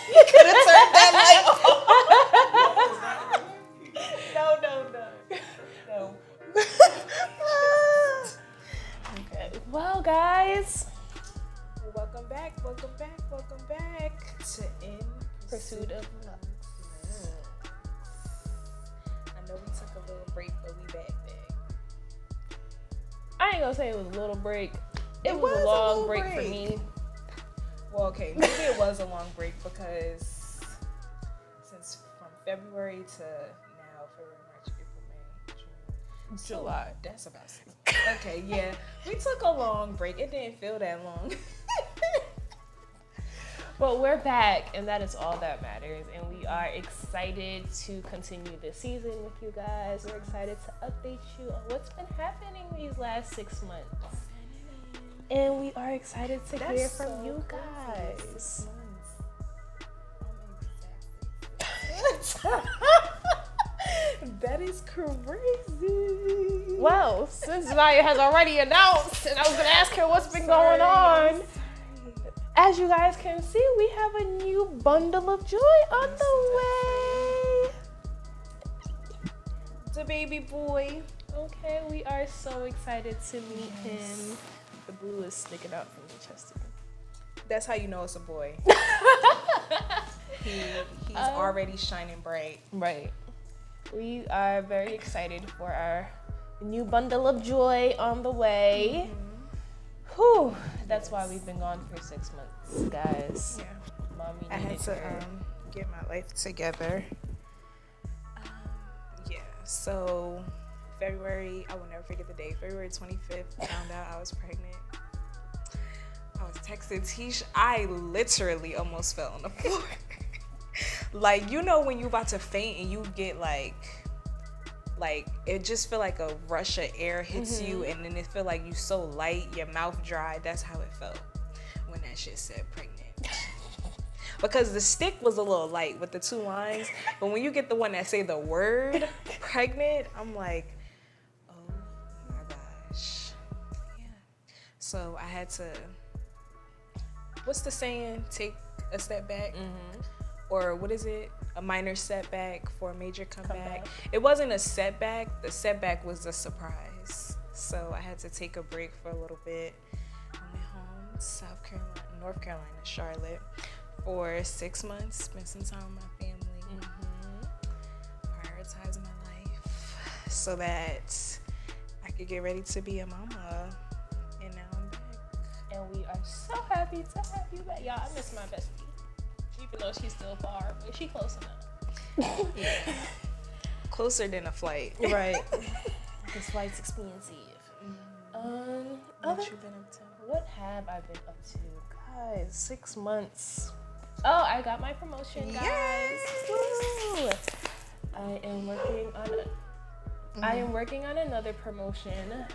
You could have turned that light off. No. Okay. Well, guys, Welcome back to In pursuit of love. I know we took a little break, but we back there. I ain't gonna say it was a little break. It was a long break for me. Well, okay, maybe it was a long break because since from February to now, February, March, April, May, June, July. That's about 6. Okay, yeah, we took a long break. It didn't feel that long. But we're back, and that is all that matters. And we are excited to continue this season with you guys. We're excited to update you on what's been happening these last 6 months. And we are excited to hear from you guys. That is crazy. Well, since Naya has already announced, and I was going to ask her what's been going on. As you guys can see, we have a new bundle of joy on the way. The baby boy. Okay, we are so excited to meet him. The blue is sticking out from the chest of him. That's how you know it's a boy. He's already shining bright. Right. We are very excited for our new bundle of joy on the way. Whew, that's why we've been gone for 6 months, guys. Yeah. Mommy I had needed to her. get my life together. Yeah, so February, I will never forget the day. February 25th, found out I was pregnant. I was texting Tish. I literally almost fell on the floor. Like, you know when you about to faint and you get like it just feel like a rush of air hits you, and then it feel like you so light, your mouth dry. That's how it felt when that shit said pregnant. Because the stick was a little light with the 2 lines, but when you get the one that say the word pregnant, I'm like, oh my gosh. Yeah. So I had to, what's the saying? Take a step back? Or what is it? A minor setback for a major comeback. It wasn't a setback. The setback was a surprise. So I had to take a break for a little bit. I went home to North Carolina, Charlotte, for 6 months. Spent some time with my family. Prioritizing my life so that I could get ready to be a mama. And now I'm back. And we are so happy to have you back. Y'all, I miss my bestie. Even though she's still far, but she close enough. Yeah. Closer than a flight. Right. This flight's expensive. What you been up to? What have I been up to? Guys, 6 months. Oh, I got my promotion, guys. Yes. Woo! I am working on another promotion.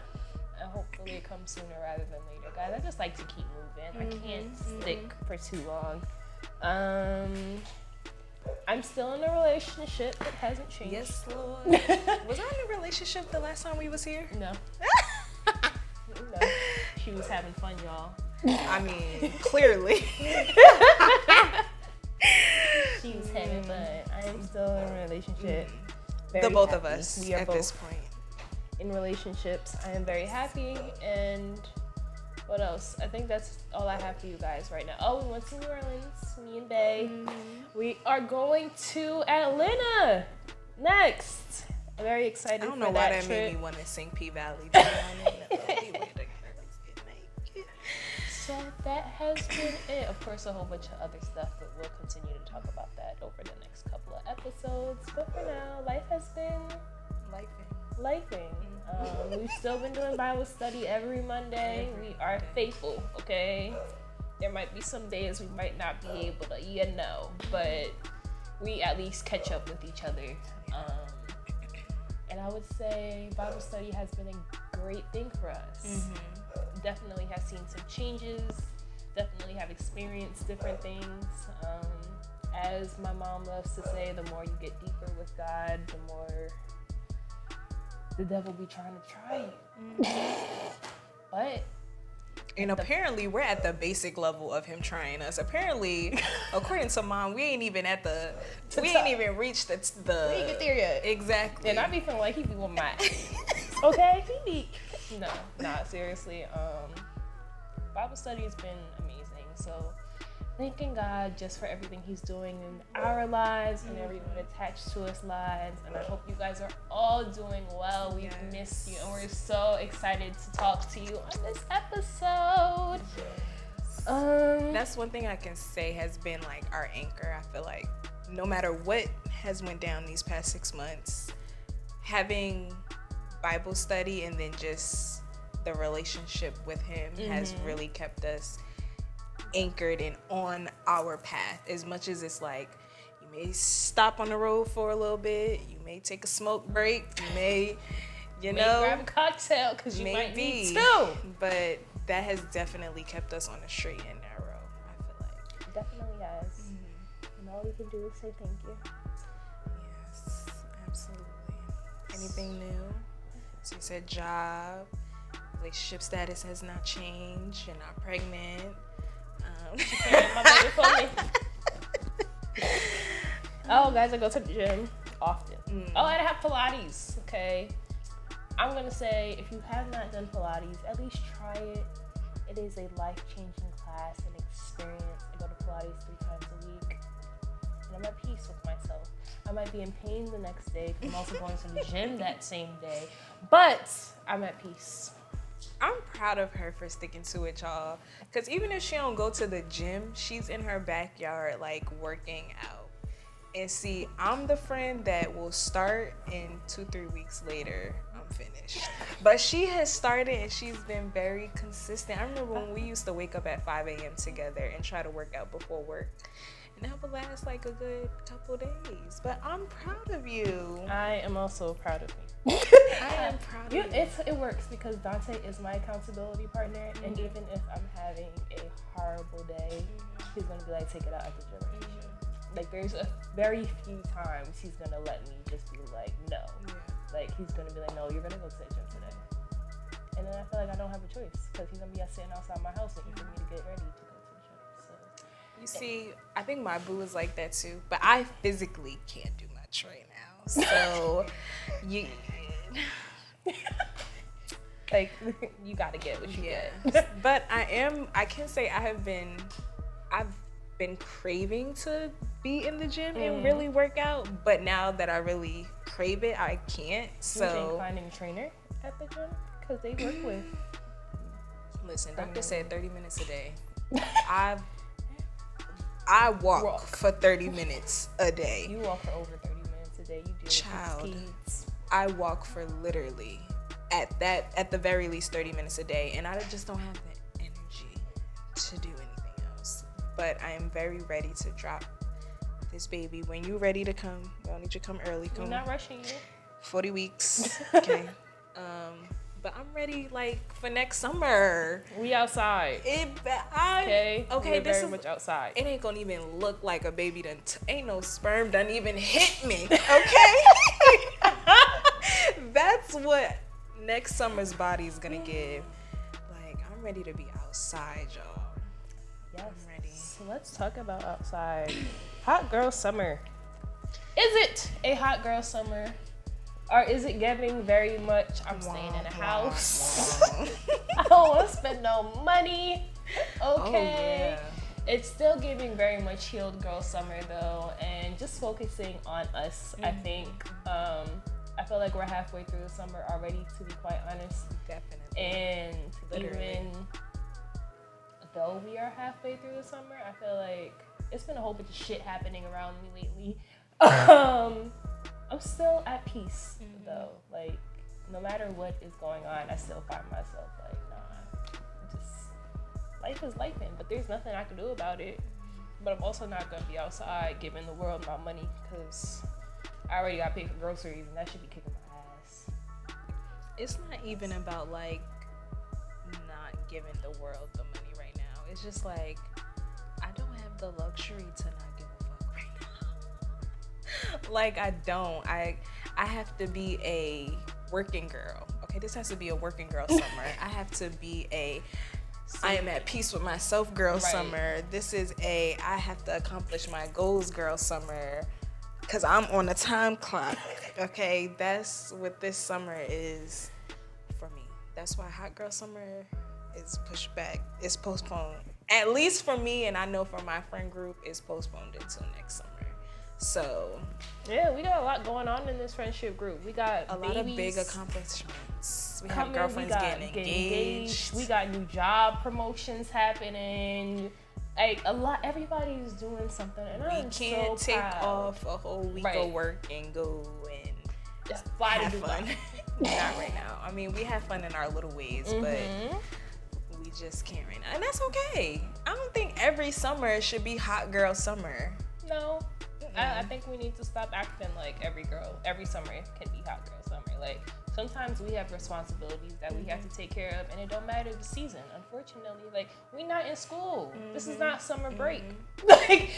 And hopefully it comes sooner rather than later. Guys, I just like to keep moving. I can't stick for too long. I'm still in a relationship. It hasn't changed. Yes, Lord. Was I in a relationship the last time we was here? No. No. She was having fun, y'all. I mean, clearly. She was having fun. I am still in a relationship. The Very both of happy. us We are at both this point. in relationships. I am very happy. And what else? I think that's all I have for you guys right now. Oh, we went to New Orleans, me and Bae. We are going to Atlanta next. I'm very excited for that trip. I don't know why that made me want to sing P Valley. So that has been it. Of course, a whole bunch of other stuff, but we'll continue to talk about that over the next couple of episodes. But for now, life has been lifing. We've still been doing Bible study every Monday. We are faithful, okay? There might be some days we might not be able to, but we at least catch up with each other. And I would say Bible study has been a great thing for us. Definitely have seen some changes, definitely have experienced different things. As my mom loves to say, the more you get deeper with God, the more the devil be trying to try you. But And apparently, we're at the basic level of him trying us. Apparently, according to Mom, we ain't even reached the. We ain't get there yet. Exactly. And I be feeling like he be with my okay? He be seriously. Bible study has been amazing. So thanking God just for everything he's doing in our lives and everyone attached to us lives. And I hope you guys are all doing well. We've missed you and we're so excited to talk to you on this episode. That's one thing I can say has been like our anchor. I feel like no matter what has went down these past 6 months, having Bible study and then just the relationship with him has really kept us anchored and on our path. As much as it's like you may stop on the road for a little bit, you may take a smoke break, you may grab a cocktail because you might need two. But that has definitely kept us on the straight and narrow, I feel like. Definitely has. And all we can do is say thank you. Yes, absolutely. Anything new? So you said job, relationship status has not changed, you're not pregnant. My baby for me. Oh, guys, I go to the gym often. Oh, and I have Pilates. Okay, I'm gonna say if you have not done Pilates, at least try it. It is a life-changing class and experience. I go to Pilates 3 times a week, and I'm at peace with myself. I might be in pain the next day because I'm also going to the gym that same day, but I'm at peace. I'm proud of her for sticking to it, y'all. Because even if she don't go to the gym, she's in her backyard, like, working out. And see, I'm the friend that will start and 2-3 weeks later, I'm finished. But she has started and she's been very consistent. I remember when we used to wake up at 5 a.m. together and try to work out before work. And that would last like a good couple days. But I'm proud of you. I am also proud of you. I am proud of you. It works because Dante is my accountability partner, and even if I'm having a horrible day, he's gonna be like, take it out at the gym. Like, there's a very few times he's gonna let me just be like, no. Like, he's gonna be like, no, you're gonna go to the gym today. And then I feel like I don't have a choice because he's gonna be sitting outside my house waiting for me to get ready to go to the gym. So you see, I think my boo is like that too, but I physically can't do much right now. So you like, you gotta get what you get. But I can say I've been craving to be in the gym and really work out, but now that I really crave it, I can't. So finding a trainer at the gym because they work with. Listen, doctor said 30 minutes a day. I walk for 30 minutes a day. You walk for over 30 minutes a day. You deal with kids. I walk for literally at the very least 30 minutes a day, and I just don't have the energy to do anything else. But I am very ready to drop this baby. When you're ready to come, we don't need you to come early. Come. I'm not rushing you. 40 weeks. Okay. But I'm ready, like, for next summer. We outside. Okay, this very is much outside. It ain't gonna even look like a baby done. Ain't no sperm done even hit me. Okay. That's what next summer's body is gonna give. Like, I'm ready to be outside, y'all. Yes. I'm ready. So let's talk about outside. Hot girl summer. Is it a hot girl summer? Or is it giving very much, I'm staying in a house. I don't want to spend no money. Okay. Oh, yeah. It's still giving very much healed girl summer though. And just focusing on us, I think. I feel like we're halfway through the summer already, to be quite honest. Definitely. And Literally. even though we are halfway through the summer, I feel like it's been a whole bunch of shit happening around me lately. I'm still at peace though. Like, no matter what is going on, I still find myself like, nah, just life is life, but there's nothing I can do about it. But I'm also not gonna be outside giving the world my money because I already got paid for groceries and that should be kicking my ass. It's not even about like not giving the world the money right now. It's just like, I don't have the luxury to not give a fuck right now. Like, I don't. I have to be a working girl. Okay, this has to be a working girl summer. I have to be a I am at peace with myself girl Right. summer. This is I have to accomplish my goals girl summer. Because I'm on a time clock. Okay, that's what this summer is for me. That's why hot girl summer is pushed back. It's postponed. At least for me, and I know for my friend group, it's postponed until next summer. So yeah, we got a lot going on in this friendship group. We got a lot of big accomplishments. We have girlfriends getting engaged. We got new job promotions happening. Like everybody's doing something, and I'm so proud. We can't take off a whole week of work and go and just fly have to fun. Not right now. I mean, we have fun in our little ways, but we just can't right now, and that's okay. I don't think every summer should be hot girl summer. No. I think we need to stop acting like every summer can be hot girl summer. Like, sometimes we have responsibilities that we have to take care of, and it don't matter the season. Unfortunately, like, we're not in school. This is not summer break. Like,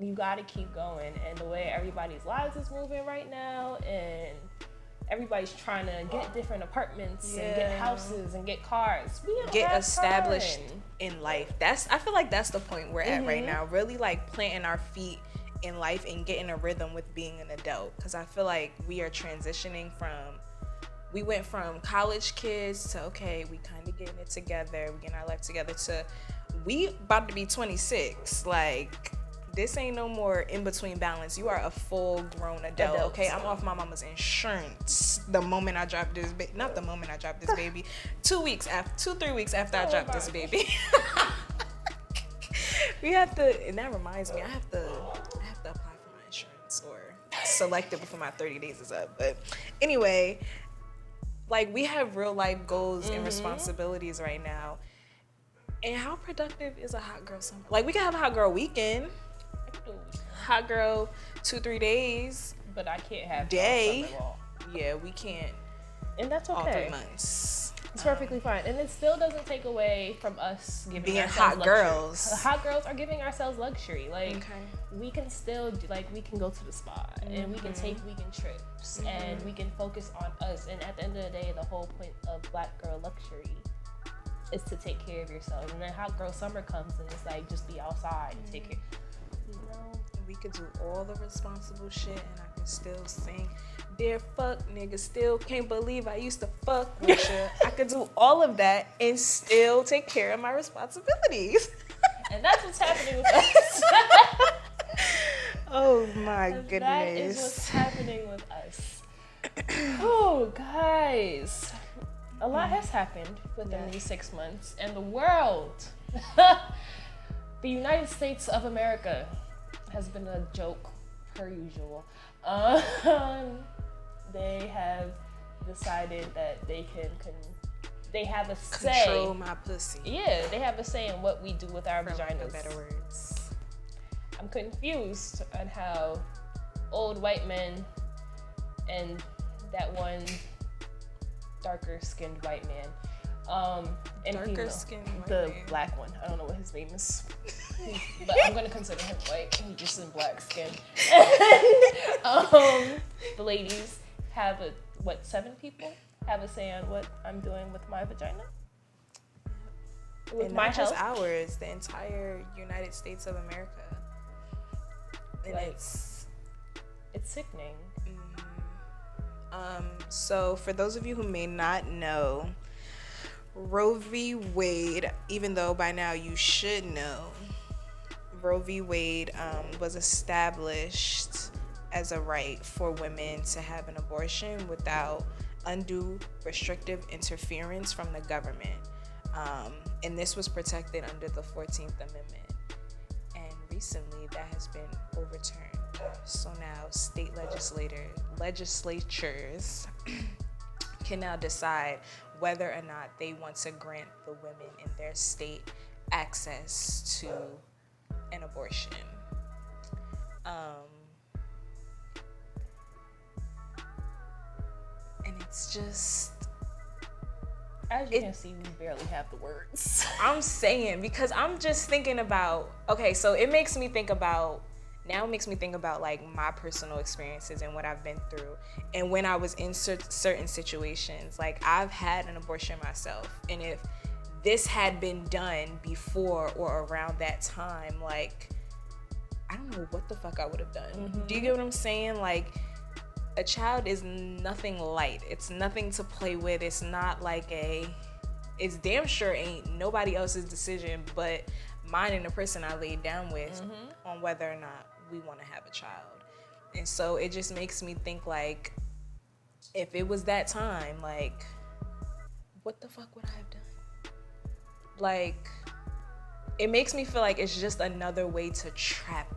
you gotta keep going. And the way everybody's lives is moving right now, and everybody's trying to get different apartments and get houses and get cars. We don't get have established time. in life. I feel like that's the point we're at right now. Really, like, planting our feet in life and getting a rhythm with being an adult. Because I feel like we are transitioning we went from college kids to, okay, we kind of getting it together, we getting our life together, to we about to be 26. Like, this ain't no more in between balance. You are a full grown adult. Okay, I'm off my mama's insurance the moment I drop this baby. Not the moment I drop this baby. 3 weeks after I drop this baby. We have to, and that reminds me, I have to apply for my insurance or select it before my 30 days is up. But anyway, like, we have real life goals and responsibilities right now. And how productive is a hot girl summer? Like, we can have a hot girl weekend. Hot girl 2-3 days. But I can't have day. Yeah, we can't. And that's okay. All 3 months. It's perfectly fine. And it still doesn't take away from us being hot luxury. girls. Hot girls are giving ourselves luxury. Like, we can still, we can go to the spa and we can take weekend trips and we can focus on us. And at the end of the day, the whole point of Black girl luxury is to take care of yourself. And then hot girl summer comes and it's like, just be outside and take care. You know, we could do all the responsible shit and I can still sing. Dear fuck nigga, still can't believe I used to fuck with you. I could do all of that and still take care of my responsibilities. And that's what's happening with us. Oh my goodness. That is what's happening with us. Oh, guys. A lot has happened within these 6 months. And the world, the United States of America, has been a joke per usual. They have decided that they have a say. Control my pussy. Yeah, they have a say in what we do with our vaginas. For better words. I'm confused on how old white men and that one darker skinned white man, and darker skinned white the man. Black one. I don't know what his name is, but I'm gonna consider him white. He's just in black skin. The ladies have 7 people have a say on what I'm doing with my vagina? With and my not health? just ours, the entire United States of America. And Like, it's sickening. So for those of you who may not know, Roe v. Wade, even though by now you should know, Roe v. Wade was established as a right for women to have an abortion without undue restrictive interference from the government. And this was protected under the 14th Amendment. And recently that has been overturned. So now state legislatures can now decide whether or not they want to grant the women in their state access to an abortion. And it's just... As you can see, we barely have the words. I'm saying, because I'm just thinking about, okay, so it makes me think about like my personal experiences and what I've been through. And when I was in certain situations, like I've had an abortion myself. And if this had been done before or around that time, like, I don't know what the fuck I would have done. Mm-hmm. Do you get what I'm saying? Like, a child is nothing light. It's nothing to play with. It's not like it's damn sure ain't nobody else's decision but mine and the person I laid down with on whether or not we want to have a child. And so it just makes me think, like, if it was that time, like, what the fuck would I have done? Like, it makes me feel like it's just another way to trap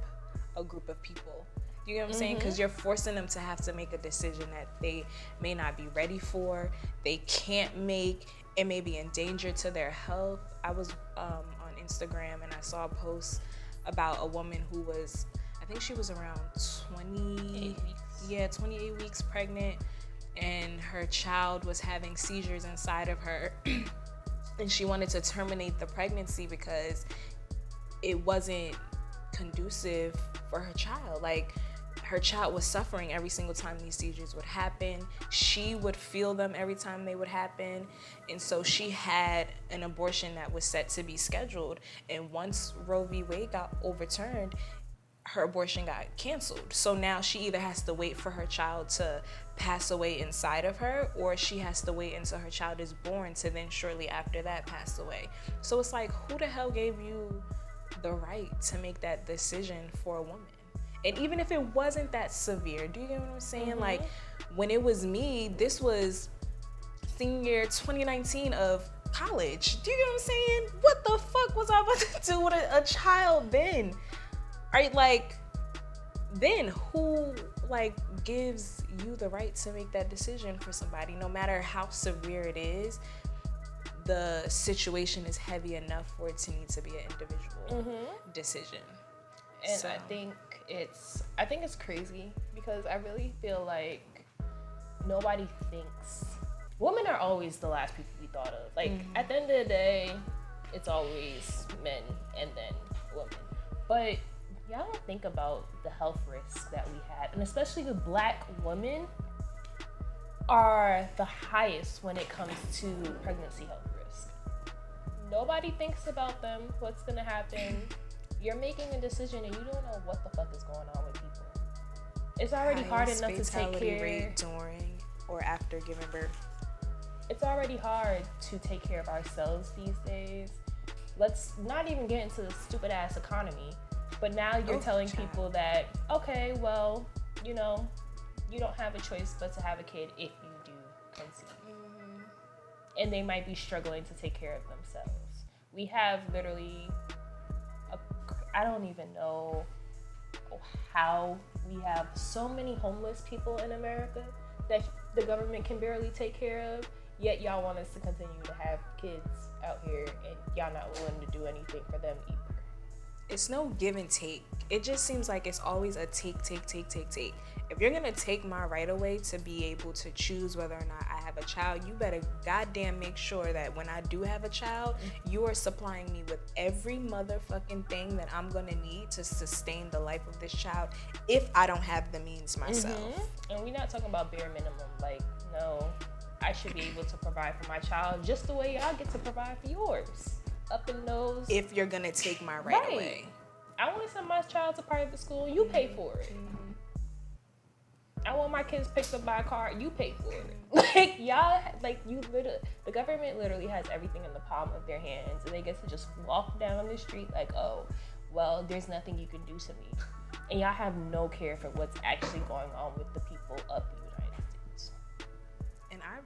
a group of people. You get what I'm saying? Because you're forcing them to have to make a decision that they may not be ready for, they can't make, it may be in danger to their health. I was on Instagram and I saw a post about a woman who was, I think she was around 28 weeks pregnant, and her child was having seizures inside of her. And she wanted to terminate the pregnancy because it wasn't conducive for her child. Like, her child was suffering every single time these seizures would happen. She would feel them every time they would happen. And so she had an abortion that was set to be scheduled. And once Roe V. Wade got overturned, her abortion got canceled. So now she either has to wait for her child to pass away inside of her, or she has to wait until her child is born to then shortly after that pass away. So it's like, who the hell gave you the right to make that decision for a woman? And even if it wasn't that severe, do you get what I'm saying? Like, when it was me, this was senior year 2019 of college. Do you get what I'm saying? What the fuck was I about to do with a child then? Right, like, then who, like, gives you the right to make that decision for somebody? No matter how severe it is, the situation is heavy enough for it to need to be an individual decision. And so. I think it's crazy because I really feel like nobody thinks, women are always the last people we thought of. Like, at the end of the day, it's always men and then women. But y'all don't think about the health risks that we had, and especially the Black women are the highest when it comes to pregnancy health risk. Nobody thinks about them, what's gonna happen. You're making a decision and you don't know what the fuck is going on with people. It's already hard enough to take care rate during or after giving birth. It's already hard to take care of ourselves these days. Let's not even get into the stupid ass economy. But now you're telling people that, okay, well, you know, you don't have a choice but to have a kid if you do conceive. And they might be struggling to take care of themselves. We have literally, I don't even know how we have so many homeless people in America that the government can barely take care of, yet y'all want us to continue to have kids out here and y'all not willing to do anything for them either. It's no give and take. It just seems like it's always a take. If you're gonna take my right away to be able to choose whether or not I have a child, you better goddamn make sure that when I do have a child, you are supplying me with every motherfucking thing that I'm gonna need to sustain the life of this child if I don't have the means myself. And we're not talking about bare minimum. Like, no, I should be able to provide for my child just the way y'all get to provide for yours. Up in nose. If you're gonna take my right away. I want to send my child to private school, you pay for it. I want my kids picked up by a car, you pay for it. Like, y'all, like, you literally, the government literally has everything in the palm of their hands, and they get to just walk down the street like, oh, well, there's nothing you can do to me. And y'all have no care for what's actually going on with the people of the United States. And I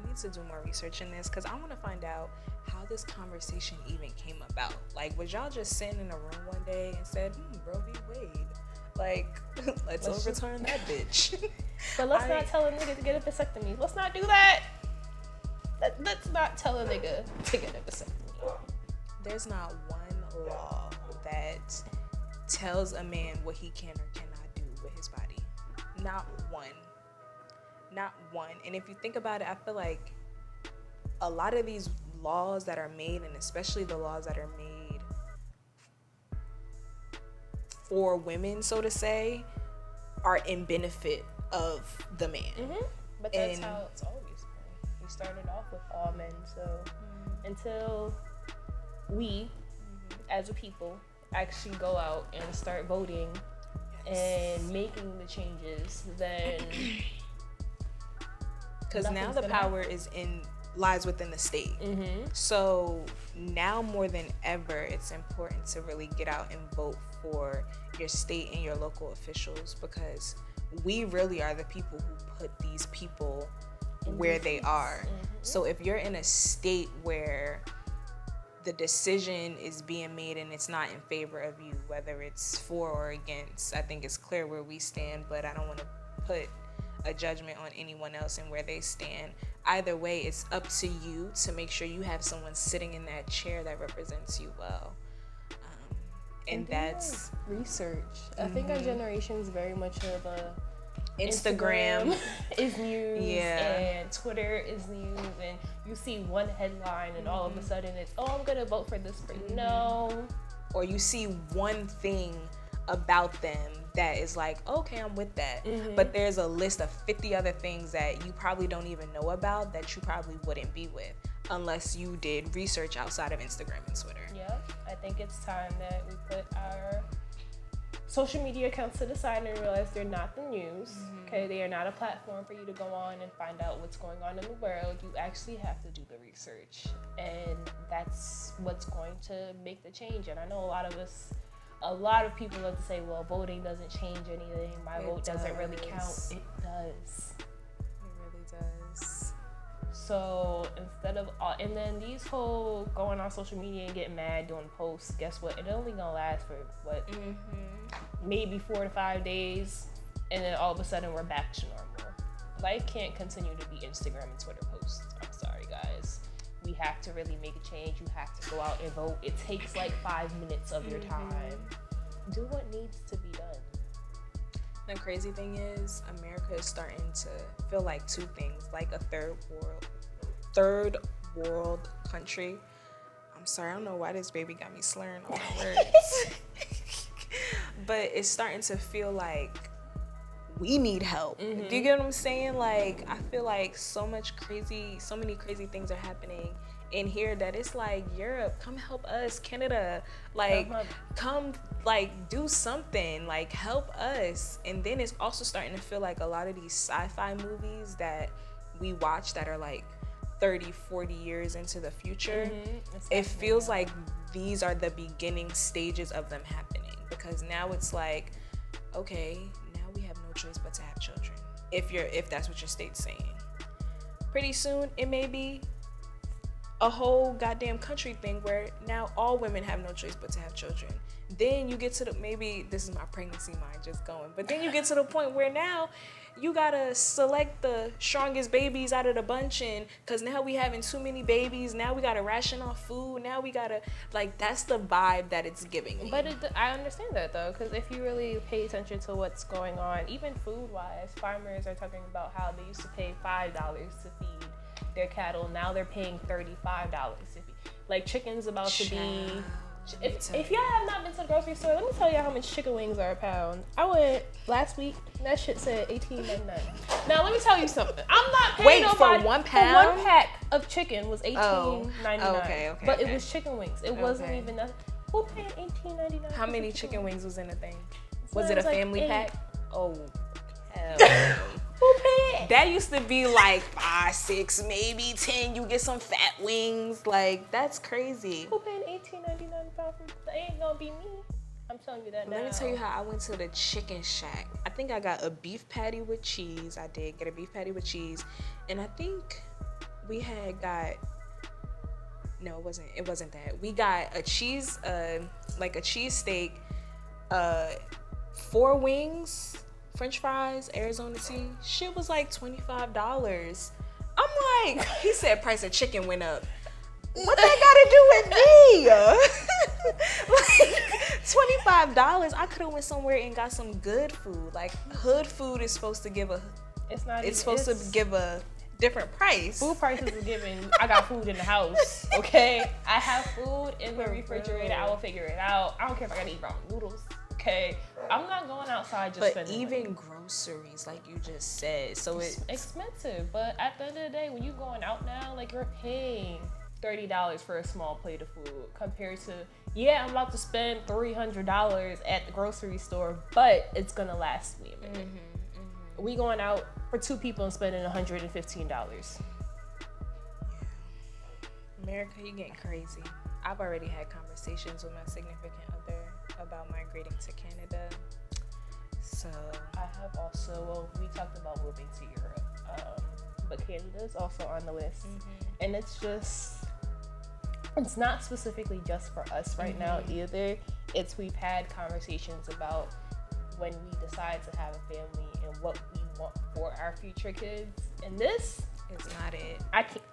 need to do more research in this because I want to find out how this conversation even came about. Like, was y'all just sitting in a room one day and said, Roe v. Wade, like, let's overturn that bitch. But let's not tell a nigga to get a vasectomy. Let's not do that. Let's not tell a nigga to get a vasectomy. There's not one law that tells a man what he can or cannot do with his body. Not one. Not one. And if you think about it, I feel like a lot of these laws that are made, and especially the laws that are made for women, so to say, are in benefit of the man. But that's how it's always been. You started off with all men. So until we, as a people, actually go out and start voting and making the changes, then because now the power lies within the state. So now more than ever, it's important to really get out and vote for your state and your local officials, because we really are the people who put these people where they are. So if you're in a state where the decision is being made and it's not in favor of you, whether it's for or against, I think it's clear where we stand, but I don't want to put a judgment on anyone else and where they stand. Either way, it's up to you to make sure you have someone sitting in that chair that represents you well. And that's research. I think our generation is very much of a Instagram is news, and Twitter is news, and you see one headline and all of a sudden it's, oh, I'm gonna vote for this person. No. Or you see one thing about them that is like, okay, I'm with that. But there's a list of 50 other things that you probably don't even know about that you probably wouldn't be with unless you did research outside of Instagram and Twitter. Yeah, I think it's time that we put our social media accounts to the side and realize they're not the news. Okay, they are not a platform for you to go on and find out what's going on in the world. You actually have to do the research, and that's what's going to make the change. And I know a lot of people love to say, well, voting doesn't change anything. My vote doesn't really count. It does. It really does. So instead of, and then these whole going on social media and getting mad doing posts, guess what? It only gonna last for maybe 4 to 5 days, and then all of a sudden we're back to normal. Life can't continue to be Instagram and Twitter posts. I'm sorry, guys. We have to really make a change. You have to go out and vote. It takes like 5 minutes of your time. Do what needs to be done. The crazy thing is, America is starting to feel like two things, like a third world country. I'm sorry, I don't know why this baby got me slurring on my words. But it's starting to feel like we need help. Do you get what I'm saying? Like, I feel like so many crazy things are happening in here that it's like, Europe, come help us. Canada, like, come, like, do something, like, help us. And then it's also starting to feel like a lot of these sci-fi movies that we watch that are like 30, 40 years into the future, it feels like these are the beginning stages of them happening, because now it's like, okay, now we have no choice but to have children, if that's what your state's saying. Pretty soon it may be a whole goddamn country thing where now all women have no choice but to have children. Then you get to maybe this is my pregnancy mind just going, but then you get to the point where now you gotta select the strongest babies out of the bunch, and because now we having too many babies, now we gotta ration off food, now we gotta, like, that's the vibe that it's giving me. But I understand that though, because if you really pay attention to what's going on, even food wise, farmers are talking about how they used to pay $5 to feed their cattle, now they're paying $35 to feed. Like, chicken's about to be, if y'all have not been to the grocery store, let me tell y'all how much chicken wings are a pound. I went last week, that shit said $18.99. Now let me tell you something. I'm not paying nobody for 1 pound. For 1 pack of chicken was $18.99. Okay. But it was chicken wings. It wasn't even nothing. Who paid $18.99? How many chicken wings was in the thing? Was it a family pack? Oh, hell. Who paid? That used to be like 5, 6, maybe 10. You get some fat wings. Like, that's crazy. Who paid $18.99 for that? Ain't gonna be me. I'm telling you that now. Let me tell you how I went to the Chicken Shack. I think I got a beef patty with cheese. I did get a beef patty with cheese. And I think we had got, no, it wasn't that. We got a cheese, like a cheese steak, 4 wings, French fries, Arizona tea. Shit was like $25. I'm like, he said price of chicken went up. What that gotta do with me? Like, $25. I could have went somewhere and got some good food. Like, hood food is supposed to give to give a different price. Food prices are given. I got food in the house. Okay, I have food in the refrigerator. I will figure it out. I don't care if I gotta eat ramen noodles. okay? I'm not going outside just but spending even money. groceries, like you just said, so it's expensive. But at the end of the day, when you're going out now, like you're paying $30 for a small plate of food compared to, yeah, I'm about to spend $300 at the grocery store, but it's gonna last me a minute. We going out for 2 people and spending $115. America, you getting crazy. I've already had conversations with my significant other about migrating to Canada. So I have also, well, we talked about moving to Europe, but Canada is also on the list. And it's not specifically just for us right now either. We've had conversations about when we decide to have a family and what we want for our future kids. And this is not it. I can't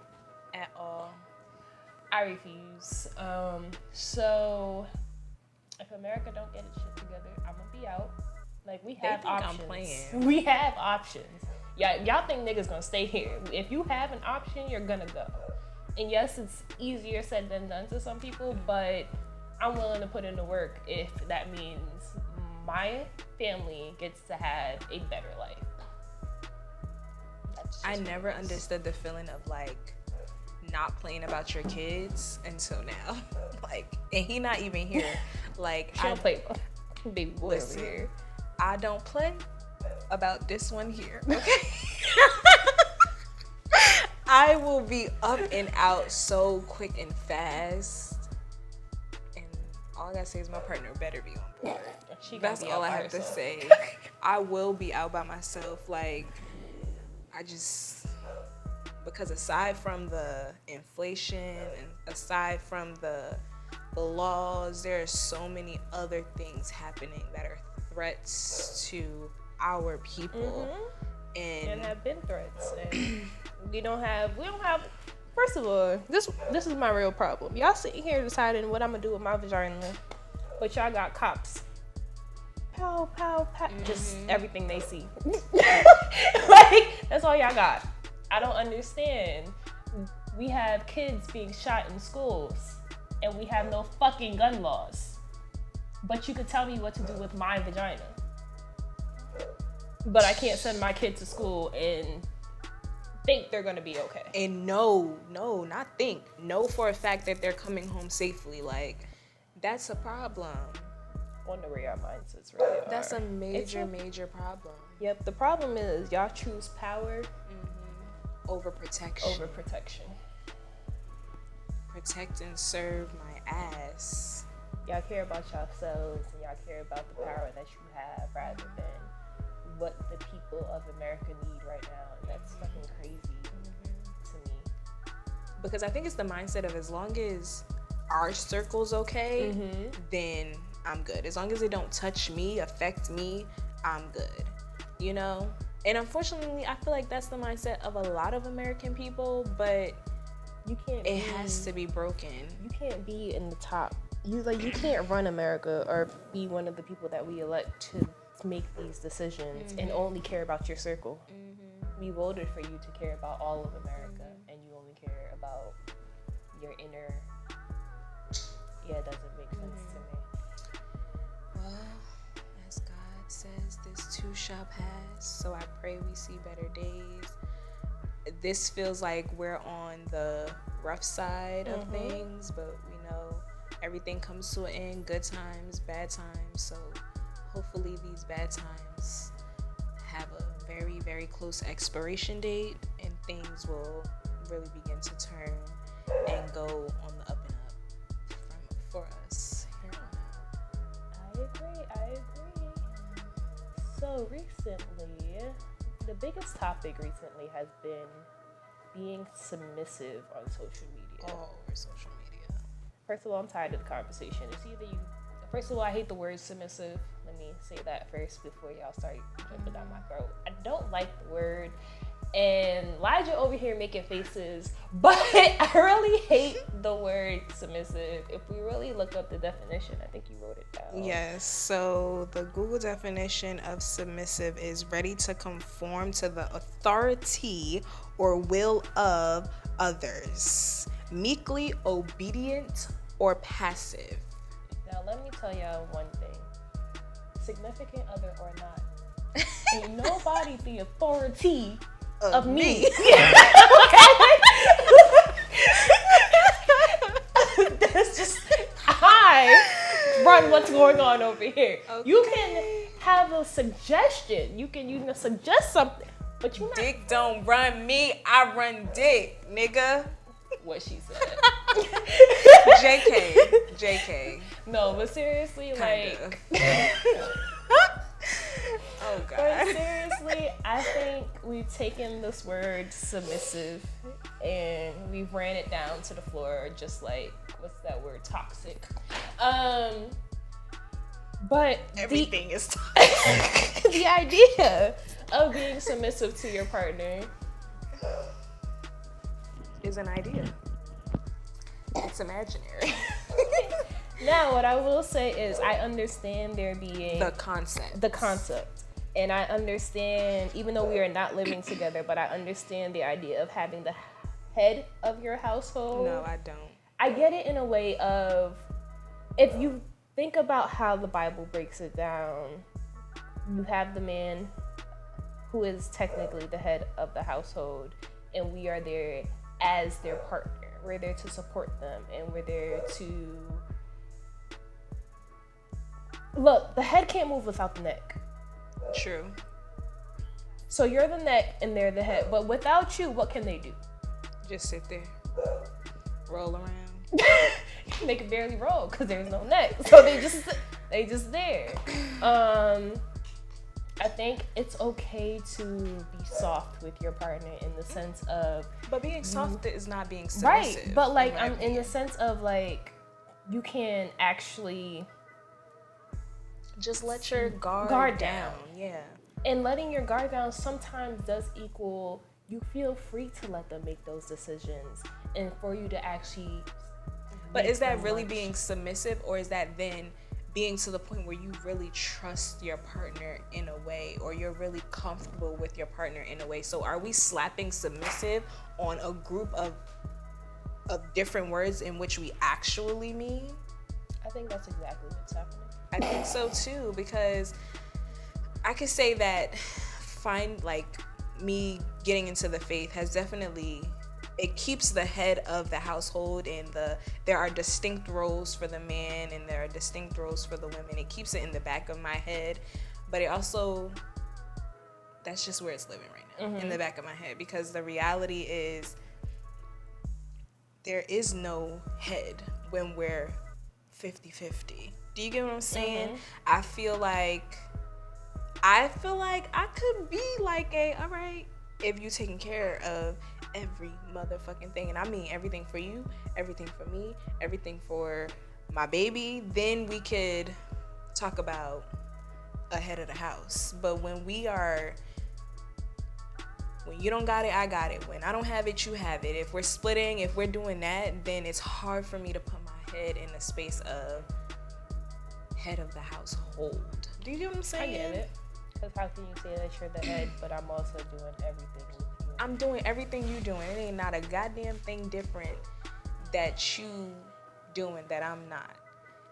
at all. I refuse. So if America don't get its shit together, I'm gonna be out. Like, we have options. I'm playing. We have options. Yeah, y'all think niggas gonna stay here. If you have an option, you're gonna go. And yes, it's easier said than done to some people, but I'm willing to put in the work if that means my family gets to have a better life. I never understood the feeling of like not playing about your kids until now. Like, and he not even here. Like, I don't play baby boy over here. I don't play about this one here. Okay. I will be up and out so quick and fast. And all I gotta say is my partner better be on board. That's all I have to say. I will be out by myself. Like, because aside from the inflation and aside from the laws, there are so many other things happening that are threats to our people. And have been threats. And we don't have, first of all, this is my real problem. Y'all sitting here deciding what I'm gonna do with my vagina, but y'all got cops. Pow, pow, pow. Just everything they see. Like, that's all y'all got. I don't understand. We have kids being shot in schools, and we have no fucking gun laws. But you could tell me what to do with my vagina. But I can't send my kid to school and think they're gonna be okay. And no, not think. Know for a fact that they're coming home safely. Like, that's a problem. Wonder where your mindsets really are. That's a major problem. Yep, the problem is y'all choose power over protection. Protect and serve my ass. Y'all care about yourselves and y'all care about the power that you have rather than what the people of America need right now. And that's fucking crazy to me. Because I think it's the mindset of, as long as our circle's okay, then I'm good. As long as it don't touch me, affect me, I'm good. You know? And unfortunately, I feel like that's the mindset of a lot of American people, but it has to be broken. You can't be in the top. You can't run America or be one of the people that we elect to make these decisions and only care about your circle. We voted for you to care about all of America, and you only care about your inner. Yeah, it doesn't make sense to me. Well, as God says, this too shall pass. So I pray we see better days. This feels like we're on the rough side of things, but we know everything comes to an end. Good times, bad times. So hopefully these bad times have a very, very close expiration date, and things will really begin to turn and go on the up and up for us here on out. I agree. So recently, the biggest topic recently has been being submissive on social media. All over social media. First of all, I'm tired of the conversation. It's either you. First of all, I hate the word submissive. Let me say that first before y'all start jumping down my throat. I don't like the word. And Elijah over here making faces, but I really hate the word submissive. If we really look up the definition, I think you wrote it down. Yes, so the Google definition of submissive is ready to conform to the authority or will of others, meekly obedient or passive. Now let me tell y'all one thing. significant other or not, ain't nobody the authority of me. That's just, I run what's going on over here. Okay. You can have a suggestion. You can suggest something, but you not. Dick don't run me. I run dick, nigga. What she said. JK. No, but seriously, kind like. Oh God. But seriously, I think we've taken this word submissive and we've ran it down to the floor, just like, what's that word? Toxic. But everything is toxic. The idea of being submissive to your partner is an idea. It's imaginary. Now, what I will say is I understand there being the concept. And I understand, even though we are not living together, but I understand the idea of having the head of your household. No, I don't. I get it in a way of, if you think about how the Bible breaks it down, you have the man who is technically the head of the household, and we are there as their partner. We're there to support them, and we're there to... Look, the head can't move without the neck. True. So you're the neck and they're the head. But without you, what can they do? Just sit there. Roll around. They can barely roll because there's no neck. So they just there. I think it's okay to be soft with your partner in the sense of... But being soft is not being submissive. Right. But like, I'm in the sense of like, you can actually... Just let your guard down. Yeah. And letting your guard down sometimes does equal you feel free to let them make those decisions and for you to actually... But is that really being submissive, or is that then being to the point where you really trust your partner in a way, or you're really comfortable with your partner in a way? So are we slapping submissive on a group of different words in which we actually mean? I think that's exactly what's happening. I think so too, because I could say that me getting into the faith has definitely, it keeps the head of the household, and there are distinct roles for the man and there are distinct roles for the women. It keeps it in the back of my head, but it also, that's just where it's living right now, in the back of my head, because the reality is there is no head when we're 50-50. Do you get what I'm saying? I feel like I could be like all right, if you taking care of every motherfucking thing, and I mean everything for you, everything for me, everything for my baby, then we could talk about a head of the house. But when you don't got it, I got it. When I don't have it, you have it. If we're splitting, if we're doing that, then it's hard for me to put my head in the space of head of the household. Do you get what I'm saying? I get it. Because how can you say that you're the head, but I'm also doing everything with you? I'm doing everything you doing. It ain't not a goddamn thing different that you doing that I'm not.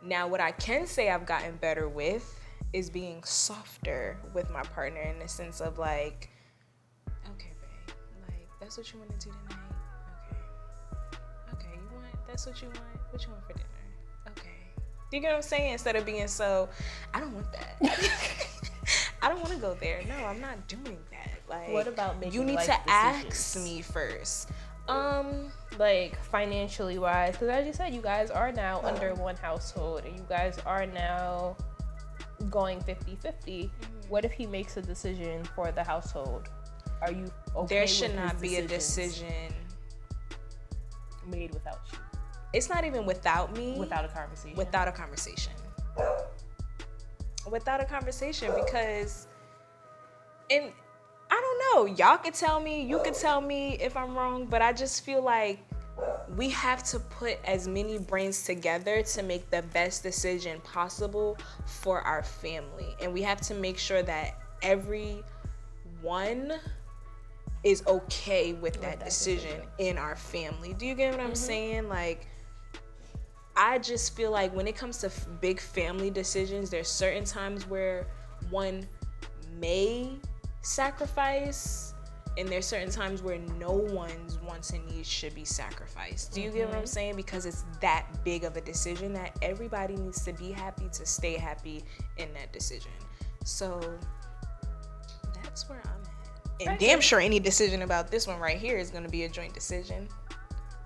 Now, what I can say I've gotten better with is being softer with my partner, in the sense of like, okay, babe, like, that's what you want to do tonight? Okay, that's what you want? What you want for dinner? Okay. Do you get what I'm saying? Instead of being so, I don't want that. I don't want to go there. No, I'm not doing that. Like, what about making you need life to decisions? ask me first. Like financially wise, because as you said, you guys are now under one household, and you guys are now going 50-50. What if he makes a decision for the household? Are you okay? There should not be a decision made without you. It's not even without me. Without a conversation. Without a conversation. Without a conversation, because, and I don't know, y'all could tell me, you could tell me if I'm wrong, but I just feel like we have to put as many brains together to make the best decision possible for our family. And we have to make sure that everyone is okay with that decision in our family. Do you get what I'm saying? Like, I just feel like when it comes to big family decisions, there's certain times where one may sacrifice, and there's certain times where no one's wants and needs should be sacrificed. Do you get what I'm saying? Because it's that big of a decision that everybody needs to be happy to stay happy in that decision. So that's where I'm at. And damn sure any decision about this one right here is going to be a joint decision.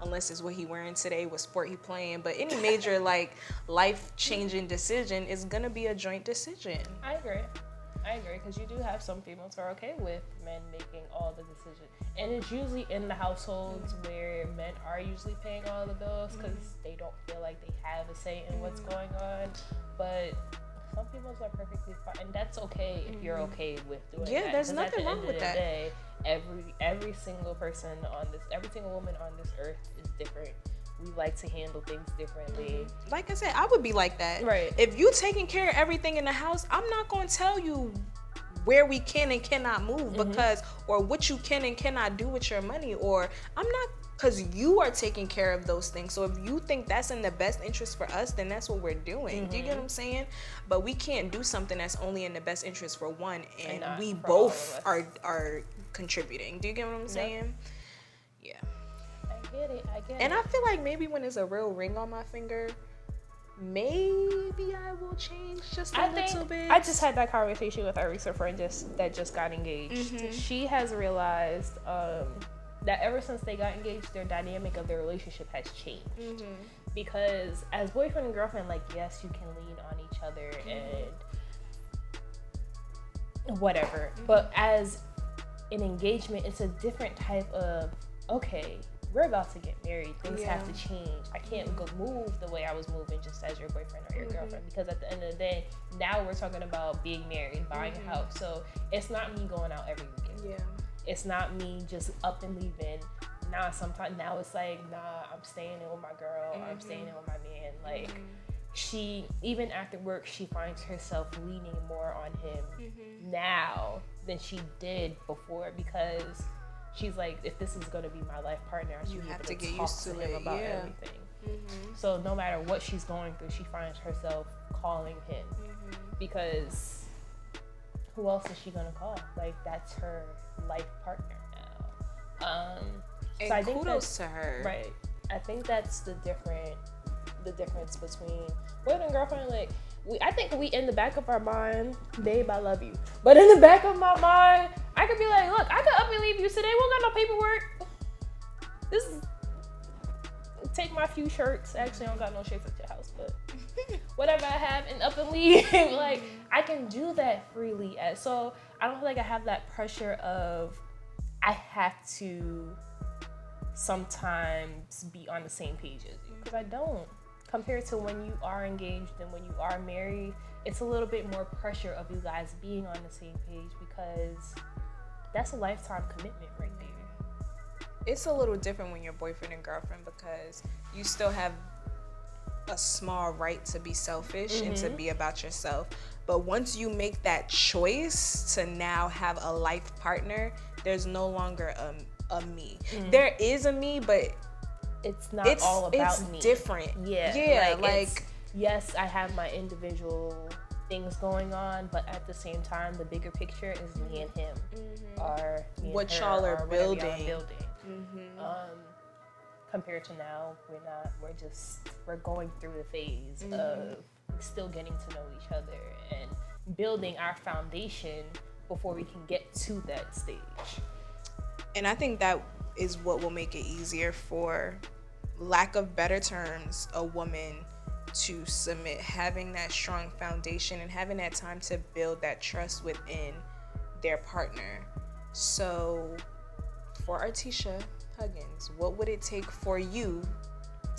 Unless it's what he wearing today, what sport he playing. But any major like life-changing decision is going to be a joint decision. I agree, because you do have some females who are okay with men making all the decisions. And it's usually in the households where men are usually paying all the bills because they don't feel like they have a say in what's going on. But some females are perfectly fine, and that's okay if you're okay with doing that. Yeah, there's nothing wrong with that. Day, every single person on this, every single woman on this earth is different. We like to handle things differently. Like I said, I would be like that. Right. If you taking care of everything in the house, I'm not going to tell you where we can and cannot move because, or what you can and cannot do with your money, or I'm not, because you are taking care of those things. So if you think that's in the best interest for us, then that's what we're doing. Do you get what I'm saying? But we can't do something that's only in the best interest for one, and we both are contributing. Do you get what I'm saying? Yeah. I get it. And I feel like maybe when there's a real ring on my finger, maybe I will change just a little bit. I just had that conversation with our recent friend that just got engaged. She has realized that ever since they got engaged, their dynamic of their relationship has changed. Because as boyfriend and girlfriend, like, yes, you can lean on each other and whatever. But as an engagement, it's a different type of, okay, we're about to get married. Things have to change. I can't go move the way I was moving just as your boyfriend or your girlfriend, because at the end of the day, now we're talking about being married, buying a house. So it's not me going out every weekend. It's not me just up and leaving. Now it's like, I'm staying in with my girl. I'm staying in with my man. Like, she, even after work, she finds herself leaning more on him now than she did before, because she's like, if this is going to be my life partner, you have to get used to him about everything. So no matter what she's going through, she finds herself calling him because who else is she going to call? Like, that's her life partner now. And so I think kudos to her. Right. I think that's the difference between boyfriend and girlfriend. Like, I think we, in the back of our mind, babe, I love you. But in the back of my mind, I could be like, look, I could up and leave you today. We don't got no paperwork. This is, take my few shirts. Actually, I don't got no shirts at your house, but whatever I have, and up and leave. Like, I can do that freely. So I don't feel like I have that pressure of I have to sometimes be on the same page as you, because I don't. Compared to when you are engaged and when you are married, it's a little bit more pressure of you guys being on the same page, because that's a lifetime commitment right there. It's a little different when you're boyfriend and girlfriend, because you still have a small right to be selfish and to be about yourself. But once you make that choice to now have a life partner, there's no longer a me. There is a me, but it's not all about me. It's different. Yeah. Like yes, I have my individual things going on, but at the same time, the bigger picture is me and him, or me what and y'all her, are or building. Compared to now, we're going through the phase of still getting to know each other and building our foundation before we can get to that stage. And I think that is what will make it easier, for lack of better terms, a woman to submit, having that strong foundation and having that time to build that trust within their partner. So for Artisha Huggins, what would it take for you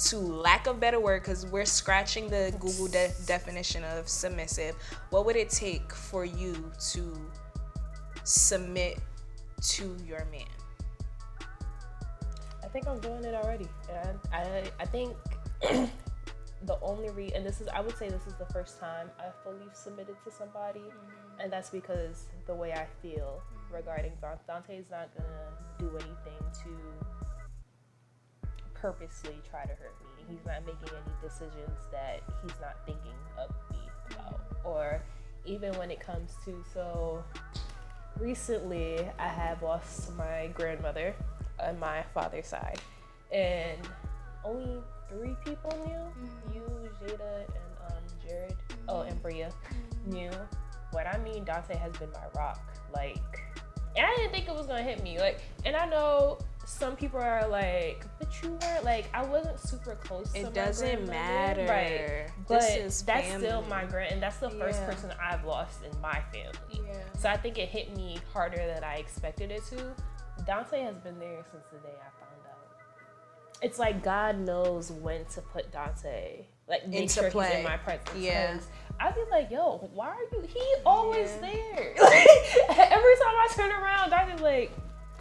to, lack of better word, because we're scratching the Google definition of submissive, what would it take for you to submit to your man? I think I'm doing it already. And I think the only and I would say this is the first time I fully submitted to somebody, and that's because the way I feel regarding Dante's not gonna do anything to purposely try to hurt me. He's not making any decisions that he's not thinking of me about. Or even when it comes to, so recently I have lost my grandmother on my father's side, and only 3 people knew. You, Jada, and Jared, and Bria knew. What I mean, Dante has been my rock. Like, and I didn't think it was gonna hit me. Like, and I know some people are like, but you weren't, like, I wasn't super close to my grandmother. It doesn't matter. Right. But that's family. Still my and that's the first person I've lost in my family. Yeah. So I think it hit me harder than I expected it to. Dante has been there since the day I found out. It's like God knows when to put Dante, like, make into sure play. He's in my presence. Yeah. I'd be like, yo, why are you? He always there. Like, every time I turn around, Dante's like,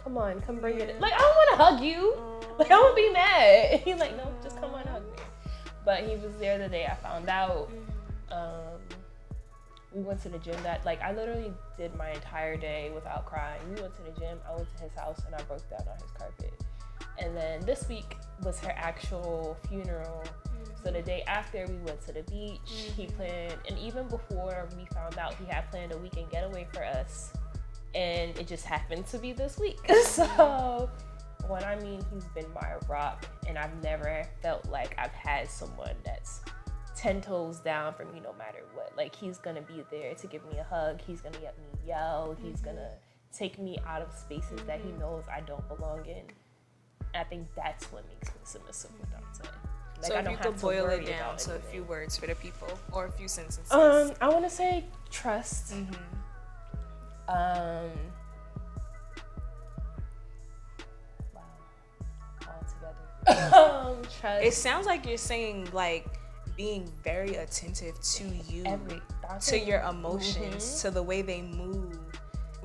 come on, come bring it in. Like, I don't want to hug you. Like, I won't be mad. And he's like, no, just come on and hug me. But he was there the day I found out. We went to the gym I literally did my entire day without crying. We went to the gym, I went to his house, and I broke down on his carpet. And then this week was her actual funeral. So the day after, we went to the beach. He planned, and even before we found out, he had planned a weekend getaway for us. And it just happened to be this week. So when I mean he's been my rock, and I've never felt like I've had someone that's 10 toes down for me no matter what. Like, he's gonna be there to give me a hug. He's gonna let me yell. He's gonna take me out of spaces that he knows I don't belong in. And I think that's what makes me submissive with Dante. Like, so if you could boil it down to a few words for the people, or a few sentences. I want to say trust. Wow. All together. Trust. It sounds like you're saying, like, being very attentive to you, to your emotions, to the way they move,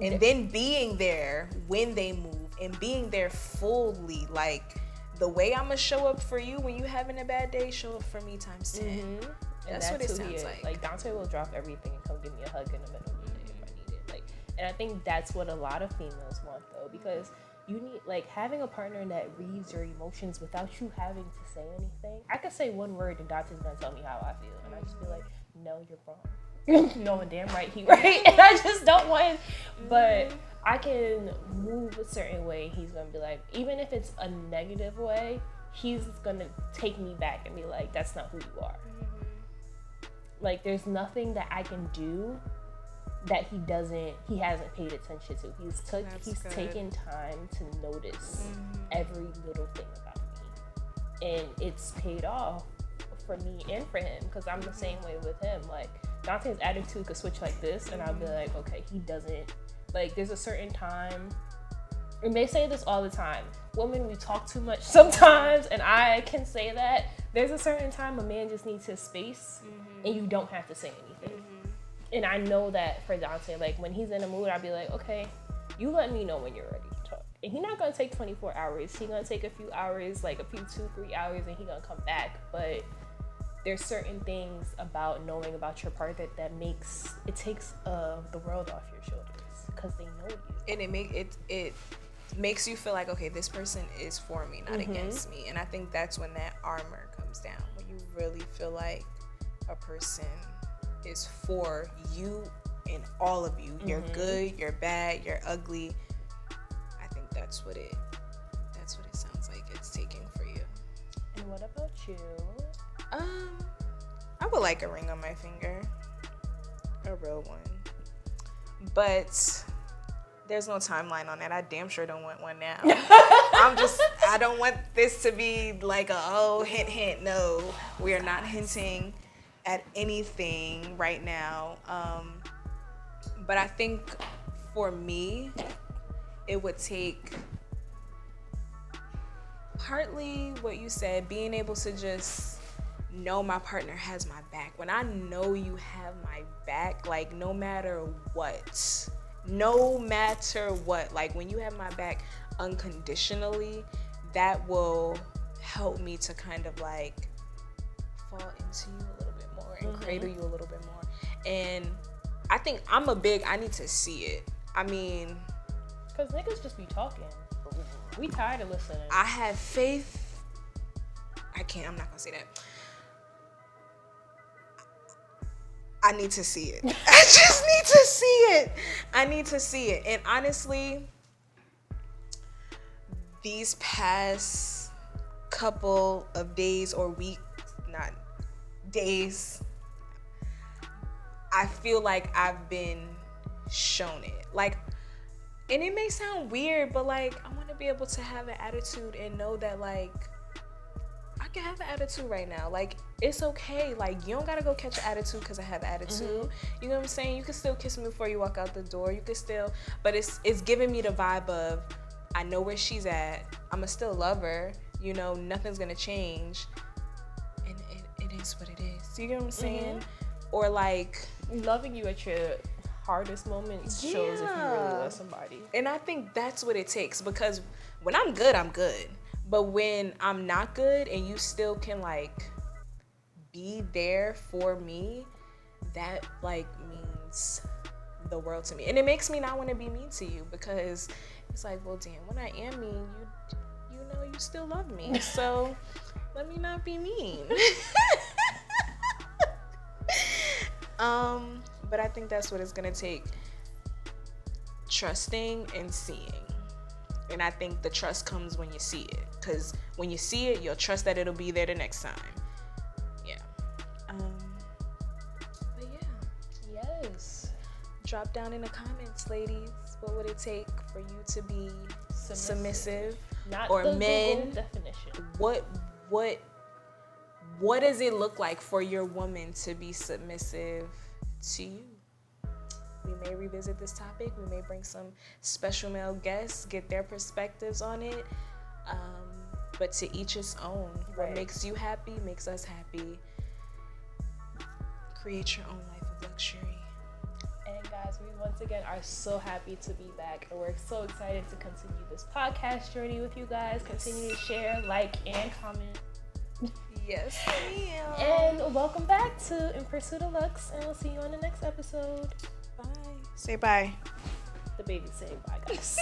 and then being there when they move, and being there fully, like, the way I'm gonna show up for you when you having a bad day, show up for me times 10. That's what it sounds like. Like, Dante will drop everything and come give me a hug in the middle of the day if I need it. Like, and I think that's what a lot of females want, though, because you need, like, having a partner that reads your emotions without you having to say anything. I could say one word and Dante's gonna tell me how I feel, and I just be like, no, you're wrong. No, damn right he right, and I just don't want. But I can move a certain way. He's gonna be like, even if it's a negative way, he's gonna take me back and be like, that's not who you are. Like, there's nothing that I can do that he hasn't paid attention to. He's taken time to notice every little thing about me, and it's paid off for me and for him, because I'm the same way with him. Like, Dante's attitude could switch like this, and I'll be like, okay, he doesn't, like, there's a certain time, and they say this all the time, women, we talk too much sometimes, and I can say that. There's a certain time a man just needs his space, and you don't have to say anything. And I know that for Dante, like, when he's in a mood, I'll be like, okay, you let me know when you're ready to talk. And he's not gonna take 24 hours. He's gonna take a few hours, like a few 2-3 hours, and he's gonna come back. But there's certain things about knowing about your partner that it takes the world off your shoulders, because they know you. And it makes you feel like, okay, this person is for me, not against me. And I think that's when that armor comes down, when you really feel like a person is for you and all of you. You're good, you're bad, you're ugly. I think that's what it sounds like it's taking for you. And what about you? I would like a ring on my finger, a real one, but there's no timeline on that. I damn sure don't want one now. I don't want this to be like a hint hint. No, we are not hinting at anything right now. But I think for me, it would take partly what you said, being able to just know my partner has my back. When I know you have my back, like, no matter what, like, when you have my back unconditionally, that will help me to kind of like fall into you a little bit more and cradle you a little bit more. And I think I need to see it. I mean, because niggas just be talking. We tired of listening. I have faith I'm not gonna say that. I need to see it. I just need to see it. I need to see it. And honestly, these past couple of days or weeks, not days, I feel like I've been shown it. Like, and it may sound weird, but like, I want to be able to have an attitude and know that like, I can have an attitude right now. Like, it's okay. Like, you don't gotta go catch an attitude because I have an attitude. Mm-hmm. You know what I'm saying? You can still kiss me before you walk out the door. You can still, but it's giving me the vibe of, I know where she's at. I'ma still love her. You know, nothing's gonna change. And it is what it is. You get what I'm saying? Mm-hmm. Or like, loving you at your hardest moments shows if you really love somebody. And I think that's what it takes, because when I'm good, I'm good. But when I'm not good and you still can like be there for me, that like means the world to me. And it makes me not want to be mean to you, because it's like, well, damn, when I am mean, you know you still love me. So let me not be mean. But I think that's what it's gonna take. Trusting and seeing. And I think the trust comes when you see it. Because when you see it, you'll trust that it'll be there the next time. Yeah. But yeah. Yes. Drop down in the comments, ladies. What would it take for you to be submissive? Not or the men? Google definition. What does it look like for your woman to be submissive to you? We may revisit this topic. We may bring some special male guests, get their perspectives on it. But to each his own. Right. What makes you happy makes us happy. Create your own life of luxury. And guys, we once again are so happy to be back. And we're so excited to continue this podcast journey with you guys. Continue to share, like, and comment. Yes, ma'am. And welcome back to In Pursuit of Lux. And we'll see you on the next episode. Bye. Say bye. The baby's saying bye, guys.